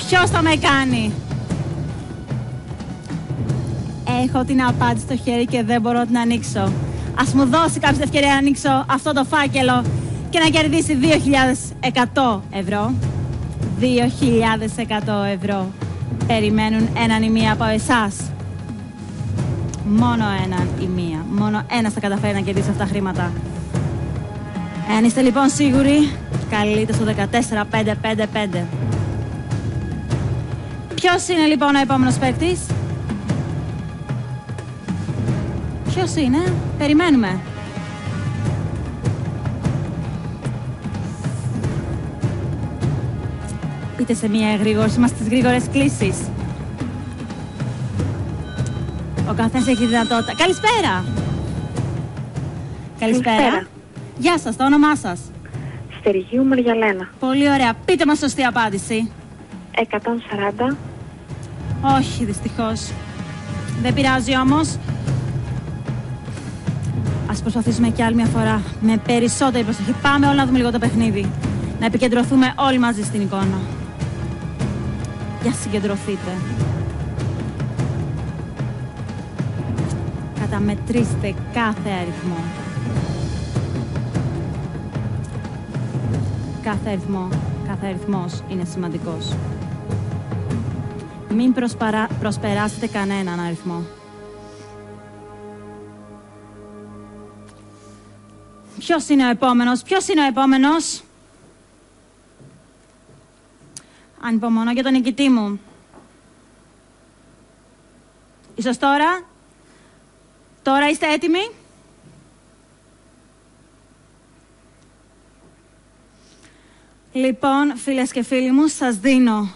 Ποιος θα με κάνει? Έχω την απάντηση στο χέρι και δεν μπορώ να την ανοίξω. Ας μου δώσει κάποια ευκαιρία να ανοίξω αυτό το φάκελο και να κερδίσει 2.100 ευρώ. 2.100 ευρώ περιμένουν έναν ή μία από εσάς. Μόνο έναν ή μία. Μόνο ένας θα καταφέρει να κερδίσει αυτά τα χρήματα. Εάν είστε λοιπόν σίγουροι, καλείτε στο 14555. Ποιος είναι λοιπόν ο επόμενος παίκτης? Ποιος είναι? Περιμένουμε. Πείτε σε μία εγρήγορση, είμαστε στις γρήγορες κλήσεις. Ο καθένας έχει δυνατότητα. Καλησπέρα! Καλησπέρα. Γεια σας, το όνομά σας? Στεργίου Μαριαλένα. Πολύ ωραία. Πείτε μας σωστή απάντηση. 140. Όχι, δυστυχώς. Δεν πειράζει όμως. Ας προσπαθήσουμε κι άλλη μια φορά. Με περισσότερη προσοχή. Πάμε όλοι να δούμε λίγο το παιχνίδι. Να επικεντρωθούμε όλοι μαζί στην εικόνα. Για συγκεντρωθείτε. Καταμετρήστε κάθε αριθμό. Κάθε αριθμός είναι σημαντικός. Μην προσπεράσετε κανέναν αριθμό. Ποιος είναι ο επόμενος? Ποιος είναι ο επόμενος? Ανυπομονώ για τον νικητή μου. Ίσως τώρα? Τώρα είστε έτοιμοι? Λοιπόν, φίλες και φίλοι μου, σας δίνω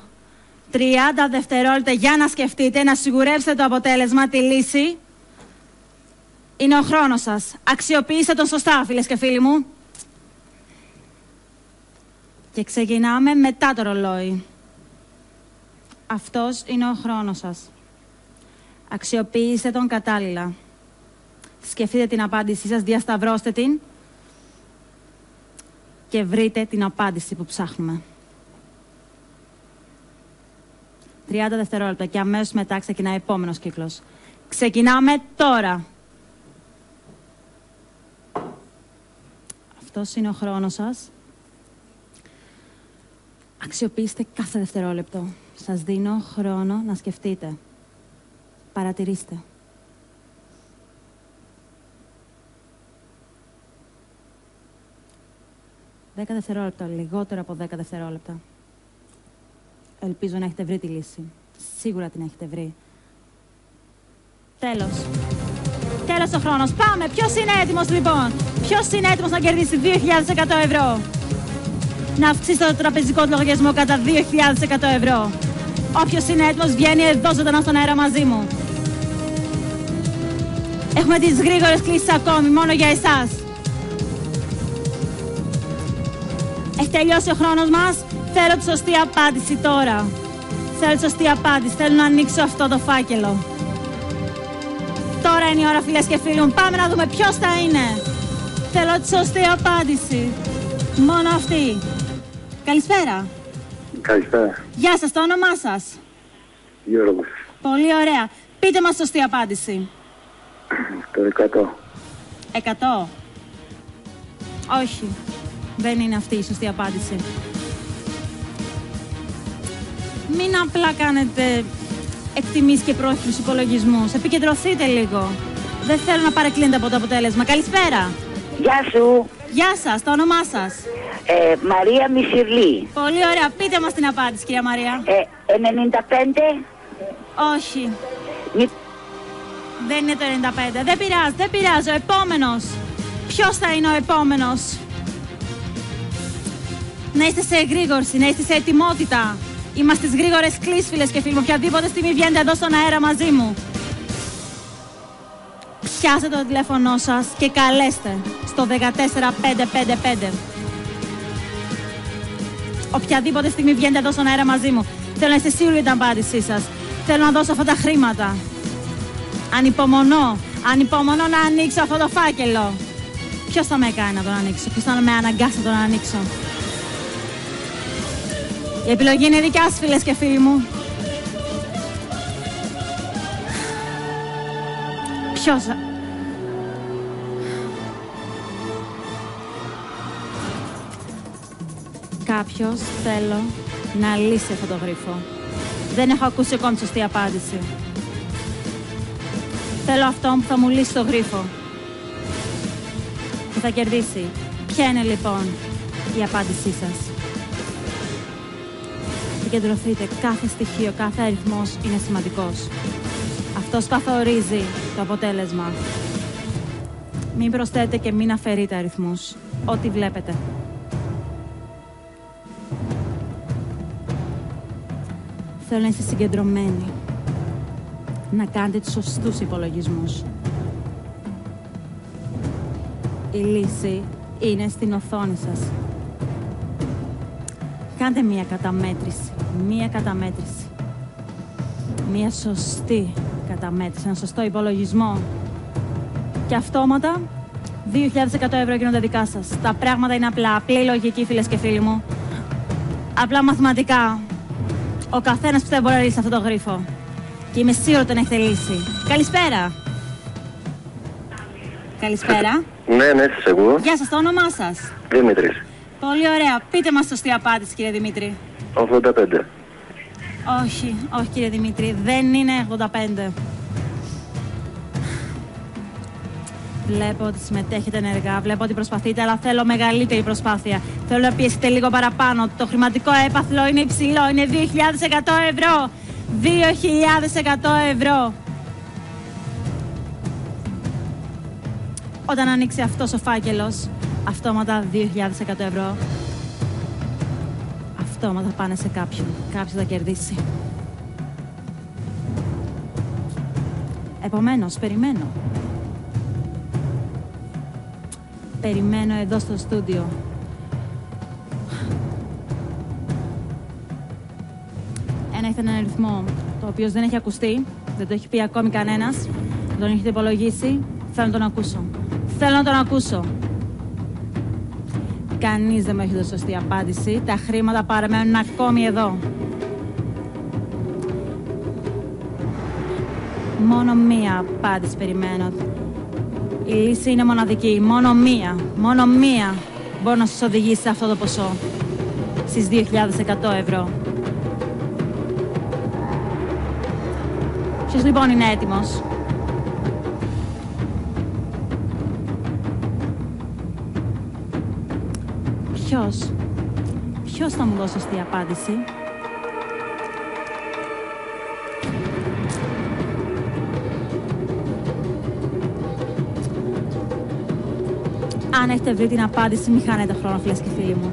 30 δευτερόλεπτα για να σκεφτείτε, να σιγουρεύσετε το αποτέλεσμα, τη λύση. Είναι ο χρόνος σας. Αξιοποιήστε τον σωστά, φίλες και φίλοι μου. Και ξεκινάμε μετά το ρολόι. Αυτός είναι ο χρόνος σας. Αξιοποιήστε τον κατάλληλα. Σκεφτείτε την απάντησή σας, διασταυρώστε την και βρείτε την απάντηση που ψάχνουμε. 30 δευτερόλεπτα και αμέσως μετά ξεκινάει επόμενος κύκλος. Ξεκινάμε τώρα. Αυτός είναι ο χρόνος σας. Αξιοποιήστε κάθε δευτερόλεπτο. Σας δίνω χρόνο να σκεφτείτε. Παρατηρήστε. Δέκα δευτερόλεπτα, λιγότερο από 10 δευτερόλεπτα. Ελπίζω να έχετε βρει τη λύση. Σίγουρα την έχετε βρει. Τέλος. Τέλος ο χρόνος. Πάμε. Ποιος είναι έτοιμος λοιπόν? Ποιος είναι έτοιμος να κερδίσει 2.100 ευρώ? Να αυξήσει το τραπεζικό του λογαριασμό κατά 2.100 ευρώ. Όποιος είναι έτοιμος βγαίνει εδώ ζωντανά στον αέρα μαζί μου. Έχουμε τις γρήγορες κλήσεις ακόμη, μόνο για εσάς. Έχει τελειώσει ο χρόνος μας. Θέλω τη σωστή απάντηση τώρα. Θέλω τη σωστή απάντηση. Θέλω να ανοίξω αυτό το φάκελο. Τώρα είναι η ώρα, φίλες και φίλοι μου. Πάμε να δούμε ποιος θα είναι. Θέλω τη σωστή απάντηση. Μόνο αυτή. Καλησπέρα. Καλησπέρα. Γεια σας, το όνομά σας? Γιώργος. Πολύ ωραία. Πείτε μας σωστή απάντηση. Το 100. 100. Όχι. Δεν είναι αυτή η σωστή απάντηση. Μην απλά κάνετε εκτιμήσεις και πρόχειρους υπολογισμούς. Επικεντρωθείτε λίγο. Δεν θέλω να παρεκκλίνετε από το αποτέλεσμα. Καλησπέρα. Γεια σου. Γεια σας, το όνομά σας? Μαρία Μισιρλή. Πολύ ωραία. Πείτε μας την απάντηση, κυρία Μαρία. 95. Όχι. Δεν είναι το 95. Δεν πειράζει, δεν πειράζει. Ο επόμενος. Ποιος θα είναι ο επόμενος? Να είστε σε εγρήγορση, να είστε σε ετοιμότητα. Είμαστε στις γρήγορες κλήσεις, φίλες και φίλοι μου. Οποιαδήποτε στιγμή βγαίνετε εδώ στον αέρα μαζί μου. Πιάστε το τηλέφωνό σας και καλέστε στο 14555. Οποιαδήποτε στιγμή βγαίνετε εδώ στον αέρα μαζί μου. Θέλω να είστε σίγουροι για την απάντησή σας. Θέλω να δώσω αυτά τα χρήματα. Ανυπομονώ να ανοίξω αυτό το φάκελο. Ποιος θα με κάνει να τον ανοίξω? Ποιος θα με αναγκάσει να τον ανοίξω? Η επιλογή είναι δικιά σας, φίλες και φίλοι μου. Ποιος... Κάποιος θέλω να λύσει αυτό το γρίφο. Δεν έχω ακούσει ακόμη σωστή απάντηση. Θέλω αυτόν που θα μου λύσει το γρίφο. Και θα κερδίσει. Ποια είναι λοιπόν η απάντησή σας? Συγκεντρωθείτε. Κάθε στοιχείο, κάθε αριθμός είναι σημαντικός. Αυτός καθορίζει το αποτέλεσμα. Μην προσθέτετε και μην αφαιρείτε αριθμούς. Ό,τι βλέπετε. Θέλω να είστε συγκεντρωμένοι. Να κάνετε τους σωστούς υπολογισμούς. Η λύση είναι στην οθόνη σας. Κάντε μία καταμέτρηση. Μία καταμέτρηση. Μία σωστή καταμέτρηση. Ένα σωστό υπολογισμό. Και αυτόματα 2.100 ευρώ γίνονται δικά σας. Τα πράγματα είναι απλά. Απλή λογική, φίλες και φίλοι μου. Απλά μαθηματικά. Ο καθένας πιστεύει μπορεί να λύσει αυτό το γρίφο. Και είμαι σίγουρη ότι τον έχετε λύσει. Καλησπέρα. Καλησπέρα. Ναι, σας ακούω. Γεια σας, το όνομά σας? Δημήτρης. Πολύ ωραία. Πείτε μας σωστή απάντηση, κύριε Δημήτρη. 85. Όχι, όχι κύριε Δημήτρη. Δεν είναι 85. Βλέπω ότι συμμετέχετε ενεργά, βλέπω ότι προσπαθείτε, αλλά θέλω μεγαλύτερη προσπάθεια. Θέλω να πιέσετε λίγο παραπάνω. Το χρηματικό έπαθλο είναι υψηλό, είναι 2.100 ευρώ. 2.100 ευρώ. Όταν ανοίξει αυτός ο φάκελος, αυτόματα 2.100 ευρώ. Αυτόματα πάνε σε κάποιον. Κάποιος θα κερδίσει. Επομένως, περιμένω. Περιμένω εδώ στο στούντιο. Έχετε έναν αριθμό το οποίο δεν έχει ακουστεί, δεν το έχει πει ακόμη κανένας, δεν τον έχετε υπολογίσει. Θέλω να τον ακούσω. Θέλω να τον ακούσω. Κανείς δεν μου έχει δώσει σωστή απάντηση. Τα χρήματα παραμένουν ακόμη εδώ. Μόνο μία απάντηση περιμένω. Η λύση είναι μοναδική. Μόνο μία. Μόνο μία μπορεί να σας οδηγήσει σε αυτό το ποσό. Στις 2.100 ευρώ. Ποιος λοιπόν είναι έτοιμος? Ποιος θα μου δώσει σωστή απάντηση? Αν έχετε βρει την απάντηση, μη χάνετε χρόνο, φίλες και φίλοι μου.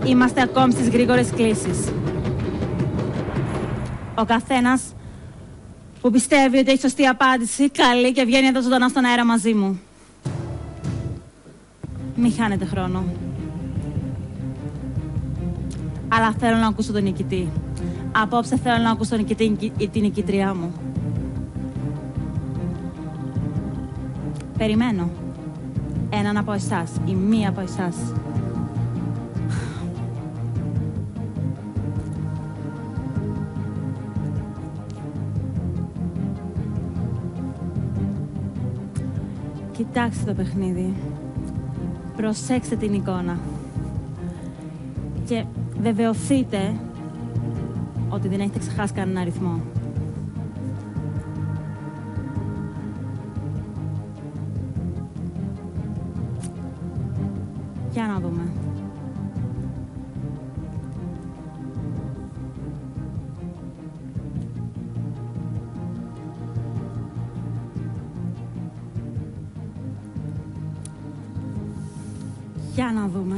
Είμαστε ακόμη στις γρήγορες κλήσεις. Ο καθένας που πιστεύει ότι έχει σωστή απάντηση, καλεί και βγαίνει εδώ ζωντανά στον αέρα μαζί μου. Μη χάνετε χρόνο. Αλλά θέλω να ακούσω τον νικητή. Απόψε θέλω να ακούσω τον νικητή ή την νικητριά μου. Περιμένω. Έναν από εσάς ή μία από εσάς. Κοιτάξτε το παιχνίδι. Προσέξτε την εικόνα. Και βεβαιωθείτε ότι δεν έχετε ξεχάσει κανένα αριθμό. Για να δούμε. Για να δούμε.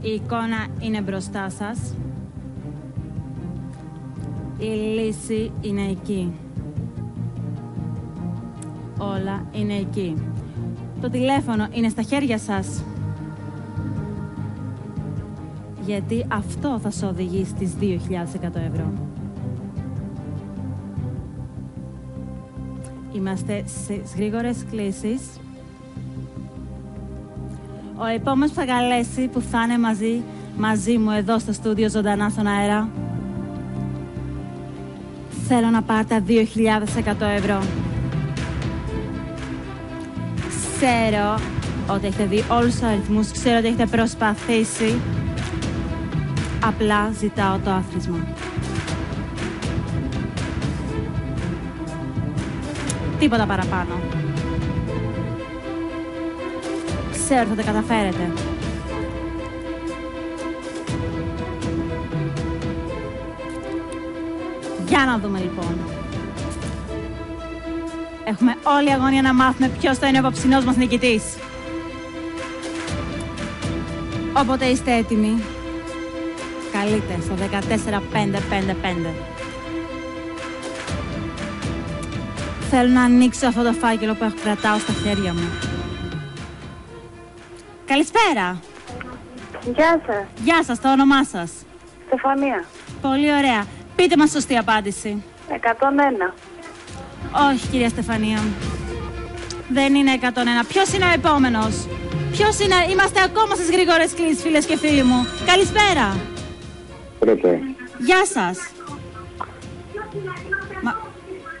Η εικόνα είναι μπροστά σας. Η λύση είναι εκεί. Όλα είναι εκεί. Το τηλέφωνο είναι στα χέρια σας. Γιατί αυτό θα σε οδηγήσει στις 2.100 ευρώ. Είμαστε στις γρήγορες κλήσεις. Ο επόμενος που θα καλέσει, που θα είναι μαζί μου εδώ στο στούντιο ζωντανά στον αέρα, θέλω να πάρετε 2.100 ευρώ. Ξέρω ότι έχετε δει όλους τους αριθμούς, ξέρω ότι έχετε προσπαθήσει. Απλά ζητάω το άθροισμα. Τίποτα παραπάνω. Ξέρω ότι θα τα καταφέρετε. Για να δούμε λοιπόν. Έχουμε όλη αγωνία να μάθουμε ποιος θα είναι ο απόψινός μας νικητής. Όποτε είστε έτοιμοι, καλείτε στο 14555. Θέλω να ανοίξω αυτό το φάκελο που κρατάω στα χέρια μου. Καλησπέρα. Γεια σας. Γεια σας, το όνομά σας? Στεφανία. Πολύ ωραία. Πείτε μας σωστή απάντηση. 101. Όχι, κυρία Στεφανία. Δεν είναι 101. Ποιος είναι ο επόμενος? Ποιος είναι? Είμαστε ακόμα στις γρήγορες κλήσεις, φίλες και φίλοι μου. Καλησπέρα. Πρέπει. Γεια σας.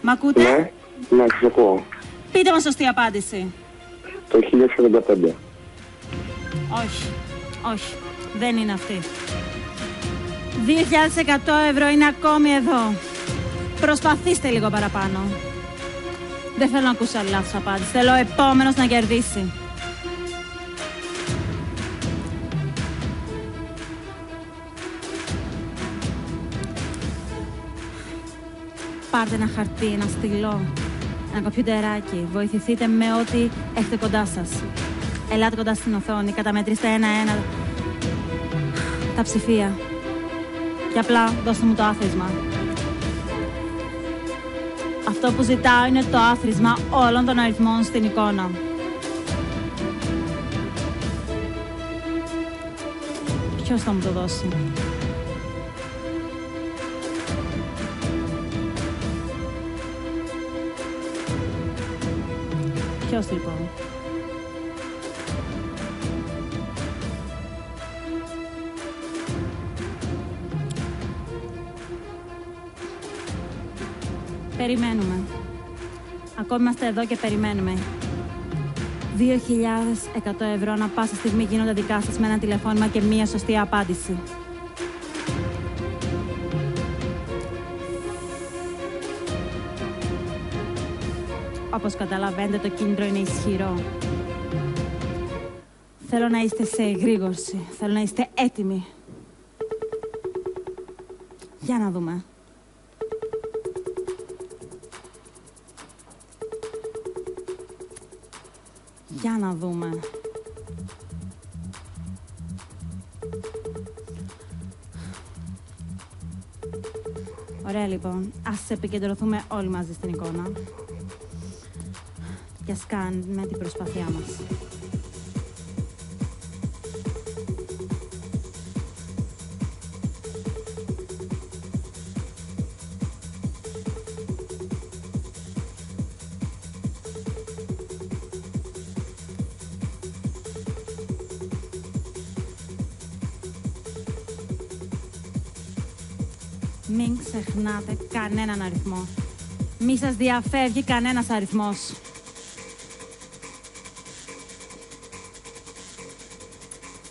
Μ' ακούτε? Ναι, ναι, σας ακούω. Πείτε μας σωστή απάντηση. Το 1045. Όχι, όχι. Δεν είναι αυτή. 2.100 ευρώ είναι ακόμη εδώ. Προσπαθήστε λίγο παραπάνω. Δεν θέλω να ακούσω άλλη λάθος απάντηση. Θέλω ο επόμενος να κερδίσει. Πάρτε ένα χαρτί, ένα στυλό, ένα κομπιουτεράκι. Βοηθηθείτε με ό,τι έχετε κοντά σας. Ελάτε κοντά στην οθόνη, καταμετρήστε ένα-ένα τα ψηφία. Και απλά δώστε μου το άθροισμα. Αυτό που ζητάω είναι το άθροισμα όλων των αριθμών στην εικόνα. Ποιος θα μου το δώσει? Ποιος λοιπόν? Περιμένουμε. Ακόμη είμαστε εδώ και περιμένουμε. 2.100 ευρώ ανά πάσα στιγμή γίνονται δικά σας με ένα τηλεφώνημα και μία σωστή απάντηση. Όπως καταλαβαίνετε, το κίνητρο είναι ισχυρό. Θέλω να είστε σε εγρήγορση. Θέλω να είστε έτοιμοι. Για να δούμε. Για να δούμε. Ωραία λοιπόν. Ας επικεντρωθούμε όλοι μαζί στην εικόνα. Και ας κάνουμε την προσπάθειά μας. Μην ξεχνάτε κανέναν αριθμό. Μη σας διαφεύγει κανένας αριθμός.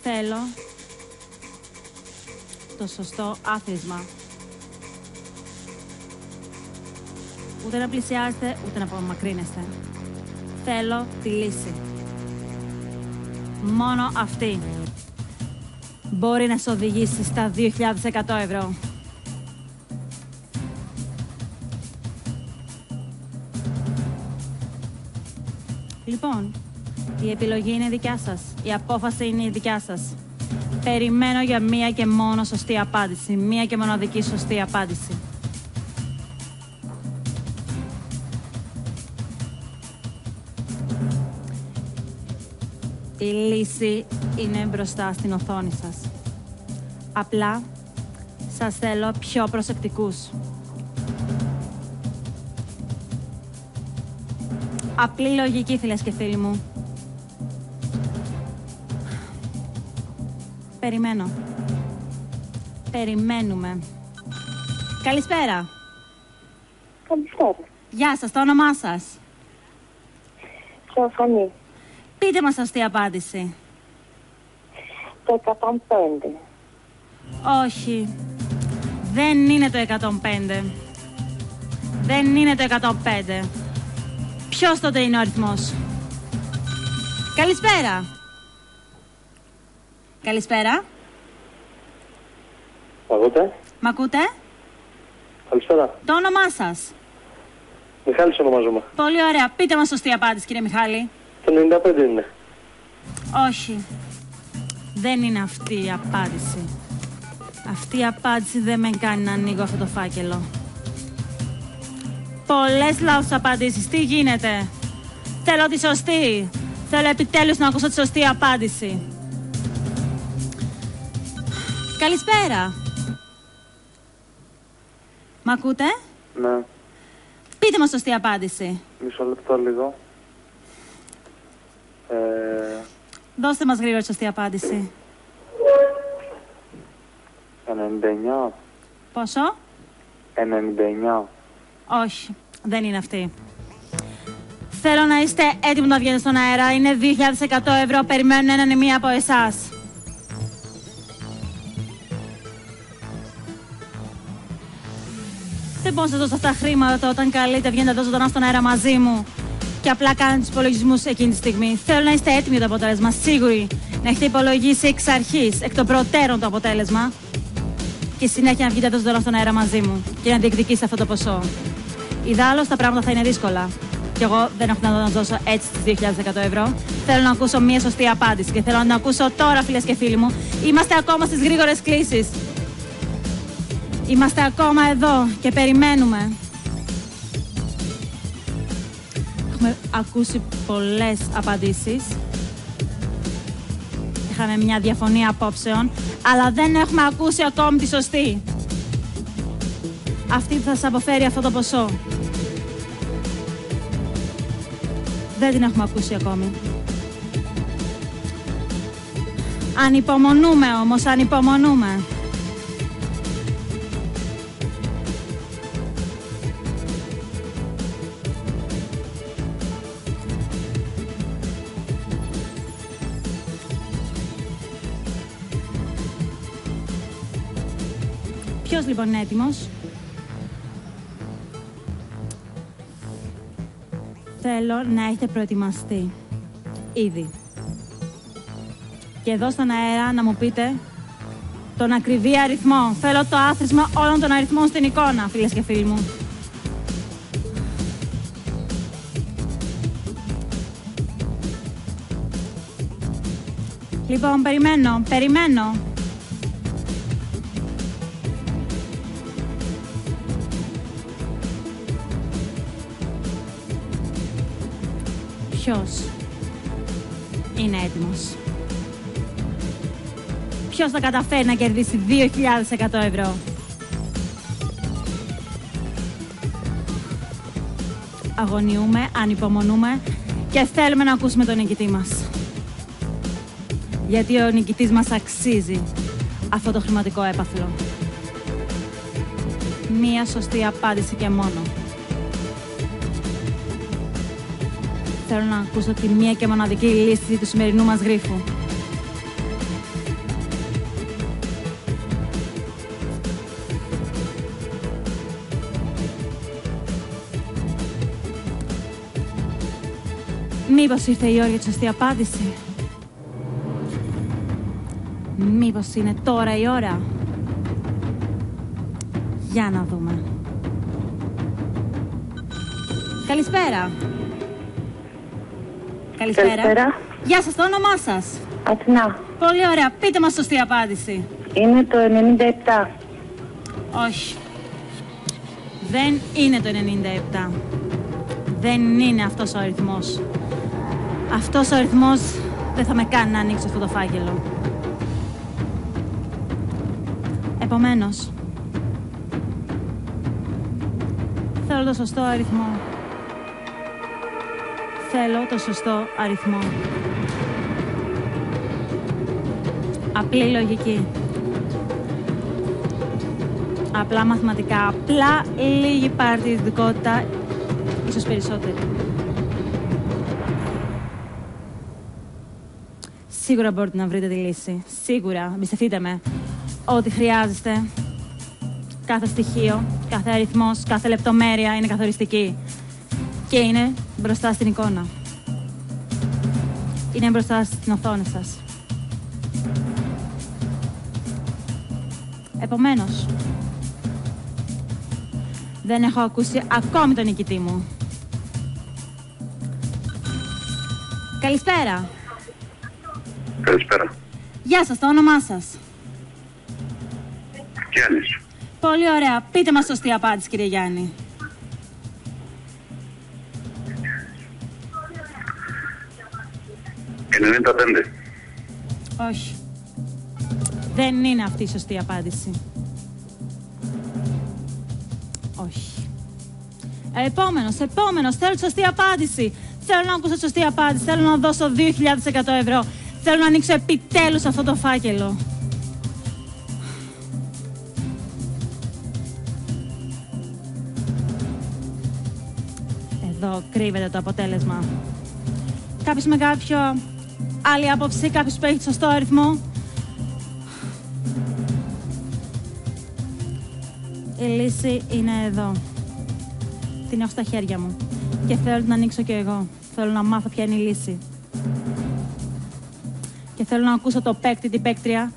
Θέλω το σωστό άθροισμα. Ούτε να πλησιάζετε, ούτε να απομακρύνεστε. Θέλω τη λύση. Μόνο αυτή μπορεί να σε οδηγήσει στα 2.100 ευρώ. Λοιπόν, η επιλογή είναι δικιά σας. Η απόφαση είναι η δικιά σας. Περιμένω για μία και μόνο σωστή απάντηση. Μία και μοναδική σωστή απάντηση. Η λύση είναι μπροστά στην οθόνη σας. Απλά σας θέλω πιο προσεκτικούς. Απλή λογική, φίλες και φίλοι μου. Περιμένω. Περιμένουμε. Καλησπέρα. Καλησπέρα. Γεια σας, το όνομά σας? Θεοφανή. Πείτε μας σωστή απάντηση. Το 105. Όχι. Δεν είναι το 105. Δεν είναι το 105. Ποιος τότε είναι ο αριθμός? Καλησπέρα. Καλησπέρα. Ακούτε? Μ' ακούτε? Καλησπέρα. Το όνομά σας? Μιχάλης ονομάζομαι. Πολύ ωραία. Πείτε μας σωστή απάντηση, κύριε Μιχάλη. Το 95 είναι. Όχι. Δεν είναι αυτή η απάντηση. Αυτή η απάντηση δεν με κάνει να ανοίγω αυτό το φάκελο. Πολλές λάθος απαντήσεις. Τι γίνεται? Θέλω τη σωστή. Θέλω επιτέλους να ακούσω τη σωστή απάντηση. Καλησπέρα. Μ' ακούτε? Ναι. Πείτε μας σωστή απάντηση. Μισό λεπτό λίγο. Δώστε μας γρήγορα τη σωστή απάντηση. 99. Πόσο? 99. Όχι, δεν είναι αυτή. Θέλω να είστε έτοιμοι να βγαίνετε στον αέρα. Είναι 2.100 ευρώ. Περιμένουν έναν ή μία από εσάς. Δεν μπορώ να σας δώσω αυτά τα χρήματα όταν καλείτε, βγαίνετε εδώ ζωντανά στον αέρα μαζί μου και απλά κάνετε τους υπολογισμούς εκείνη τη στιγμή. Θέλω να είστε έτοιμοι για το αποτέλεσμα, σίγουροι να έχετε υπολογίσει εξ αρχής, εκ των προτέρων το αποτέλεσμα και συνέχεια να βγείτε εδώ ζωντανά στον αέρα μαζί μου και να διεκδικήσετε αυτό το ποσό. Ιδάλλως τα πράγματα θα είναι δύσκολα. Και εγώ δεν έχω να σας δώσω έτσι τις 2.100 ευρώ. Θέλω να ακούσω μία σωστή απάντηση και θέλω να την ακούσω τώρα, φίλες και φίλοι μου. Είμαστε ακόμα στις γρήγορες κλήσεις. Είμαστε ακόμα εδώ και περιμένουμε. Έχουμε ακούσει πολλές απαντήσεις. Είχαμε μια διαφωνία απόψεων, αλλά δεν έχουμε ακούσει ακόμη τη σωστή. Αυτή που θα σας αποφέρει αυτό το ποσό. Δεν την έχουμε ακούσει ακόμη. Ανυπομονούμε όμως, ανυπομονούμε. Ποιος λοιπόν είναι έτοιμος? Θέλω να έχετε προετοιμαστεί ήδη. Και εδώ στον αέρα να μου πείτε τον ακριβή αριθμό. Θέλω το άθροισμα όλων των αριθμών στην εικόνα, φίλες και φίλοι μου. Λοιπόν, περιμένω. Ποιος είναι έτοιμος? Ποιος θα καταφέρει να κερδίσει 2.100 ευρώ? Αγωνιούμε, ανυπομονούμε και θέλουμε να ακούσουμε τον νικητή μας. Γιατί ο νικητής μας αξίζει αυτό το χρηματικό έπαθλο. Μία σωστή απάντηση και μόνο. Θέλω να ακούσω τη μία και μοναδική λύση του σημερινού μας γρίφου. Μήπως ήρθε η ώρα για τη σωστή απάντηση? Μήπως είναι τώρα η ώρα? Για να δούμε. Καλησπέρα. Καλησπέρα. Γεια σας, το όνομά σας? Αθηνά. Πολύ ωραία. Πείτε μας σωστή απάντηση. Είναι το 97. Όχι. Δεν είναι το 97. Δεν είναι αυτός ο αριθμός. Αυτός ο αριθμός δεν θα με κάνει να ανοίξω αυτό το φάκελο. Επομένως, θέλω το σωστό αριθμό. Θέλω το σωστό αριθμό. Απλή λογική. Απλά μαθηματικά. Απλά λίγη παρατηρητικότητα. Ίσως περισσότερη. Σίγουρα μπορείτε να βρείτε τη λύση. Σίγουρα. Εμπιστευτείτε με. Ό,τι χρειάζεστε. Κάθε στοιχείο, κάθε αριθμός, κάθε λεπτομέρεια είναι καθοριστική. Και είναι μπροστά στην εικόνα. Είναι μπροστά στην οθόνη σας. Επομένως, δεν έχω ακούσει ακόμη τον νικητή μου. Καλησπέρα. Καλησπέρα. Γεια σας, το όνομά σας. Γιάννης. Πολύ ωραία. Πείτε μας σωστή απάντηση, κύριε Γιάννη. 95. Όχι. Δεν είναι αυτή η σωστή απάντηση. Όχι. Επόμενος. Θέλω τη σωστή απάντηση. Θέλω να ακούσω τη σωστή απάντηση. Θέλω να δώσω 2.100 ευρώ. Θέλω να ανοίξω επιτέλους αυτό το φάκελο. Εδώ κρύβεται το αποτέλεσμα. Κάποιος με κάποιο άλλη άποψη, κάποιος που έχει σωστό αριθμό. Η λύση είναι εδώ. Την έχω στα χέρια μου. Και θέλω να ανοίξω κι εγώ. Θέλω να μάθω ποια είναι η λύση. Και θέλω να ακούσω το παίκτη, την παίκτρια.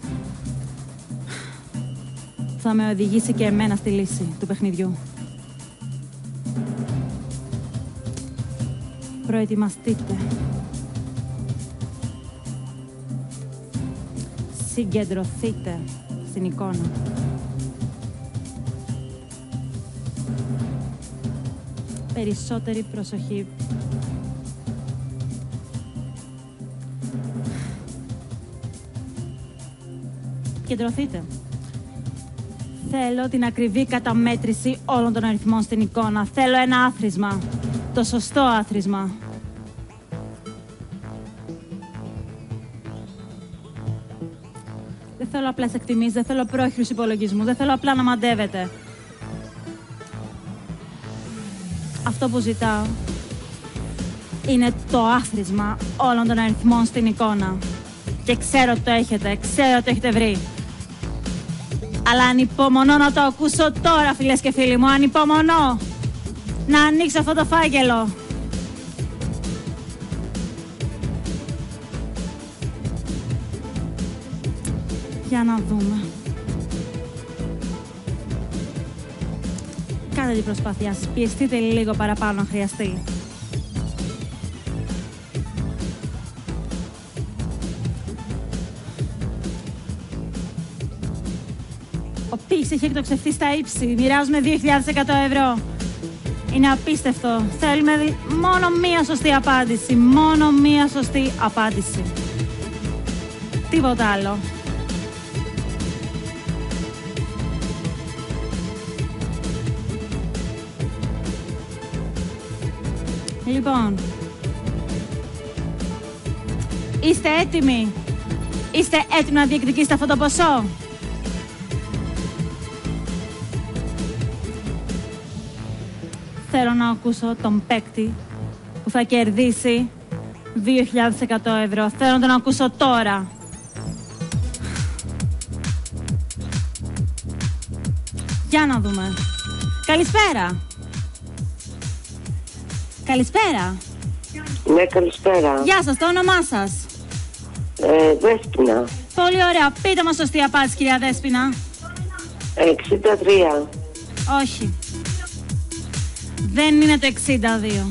Θα με οδηγήσει και εμένα στη λύση του παιχνιδιού. Προετοιμαστείτε. Συγκεντρωθείτε στην εικόνα. Περισσότερη προσοχή. Κεντρωθείτε. Θέλω την ακριβή καταμέτρηση όλων των αριθμών στην εικόνα. Θέλω ένα άθροισμα. Το σωστό άθροισμα. Δεν θέλω απλές εκτιμήσεις, δεν θέλω πρόχειρους υπολογισμούς, δεν θέλω απλά να μαντεύετε. Αυτό που ζητάω είναι το άθροισμα όλων των αριθμών στην εικόνα. Και ξέρω ότι το έχετε, ξέρω ότι το έχετε βρει. Αλλά ανυπομονώ να το ακούσω τώρα, φίλες και φίλοι μου, ανυπομονώ να ανοίξω αυτό το φάκελο. Για να δούμε. Κάντε την προσπάθειά σας, πιεστείτε λίγο παραπάνω αν χρειαστεί. Ο Πίξ έχει εκτοξευθεί στα ύψη. Μοιράζουμε 2.100 ευρώ. Είναι απίστευτο. Θέλουμε μόνο μία σωστή απάντηση. Μόνο μία σωστή απάντηση. Τίποτα άλλο. Λοιπόν, είστε έτοιμοι? Είστε έτοιμοι να διεκδικήσετε αυτό το ποσό? Θέλω να ακούσω τον παίκτη που θα κερδίσει 2.100 ευρώ. Θέλω να τον ακούσω τώρα. Για να δούμε. Καλησπέρα. Καλησπέρα. Ναι, καλησπέρα. Γεια σας, το όνομά σας? Δέσποινα. Πολύ ωραία. Πείτε μας σωστή απάντηση, κυρία Δέσποινα. 63. Όχι. Δεν είναι το 62.